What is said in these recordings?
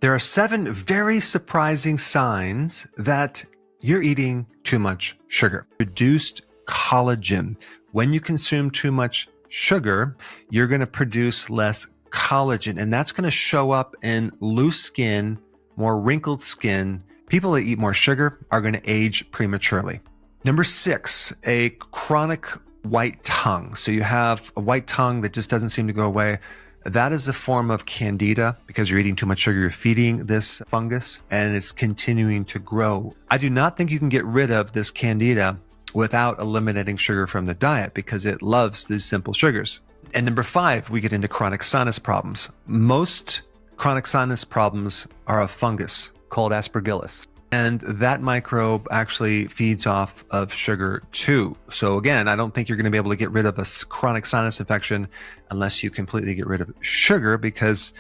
There are 7 very surprising signs that you're eating too much sugar. Reduced collagen. When you consume too much sugar, you're going to produce less collagen, and that's going to show up in loose skin, more wrinkled skin. People that eat more sugar are going to age prematurely. Number 6, a chronic white tongue. So you have a white tongue that just doesn't seem to go away. That is a form of candida. Because you're eating too much sugar, you're feeding this fungus and it's continuing to grow. I do not think you can get rid of this candida without eliminating sugar from the diet, because it loves these simple sugars. And number 5, we get into chronic sinus problems. Most chronic sinus problems are a fungus called Aspergillus. And that microbe actually feeds off of sugar too. So again, I don't think you're going to be able to get rid of a chronic sinus infection unless you completely get rid of sugar, because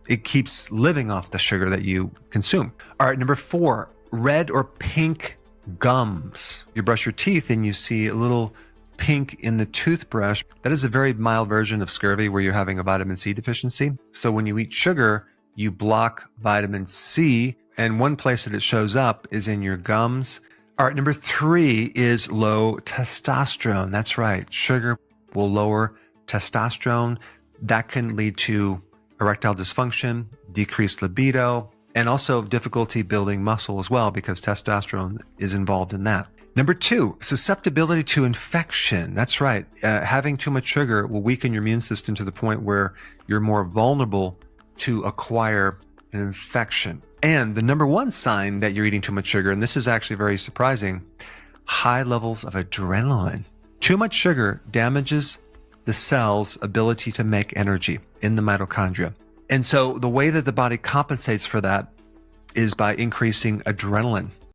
it keeps living off the sugar that you consume. All right, number 4, red or pink gums. You brush your teeth and you see a little pink in the toothbrush. That is a very mild version of scurvy where you're having a vitamin C deficiency. So when you eat sugar, you block vitamin C. And one place that it shows up is in your gums. All right, number 3 is low testosterone. That's right. Sugar will lower testosterone. That can lead to erectile dysfunction, decreased libido, and also difficulty building muscle as well, because testosterone is involved in that. Number 2, susceptibility to infection. That's right. Having too much sugar will weaken your immune system to the point where you're more vulnerable to acquire an infection. And the number 1 sign that you're eating too much sugar, and this is actually very surprising, high levels of adrenaline. Too much sugar damages the cell's ability to make energy in the mitochondria. And so the way that the body compensates for that is by increasing adrenaline.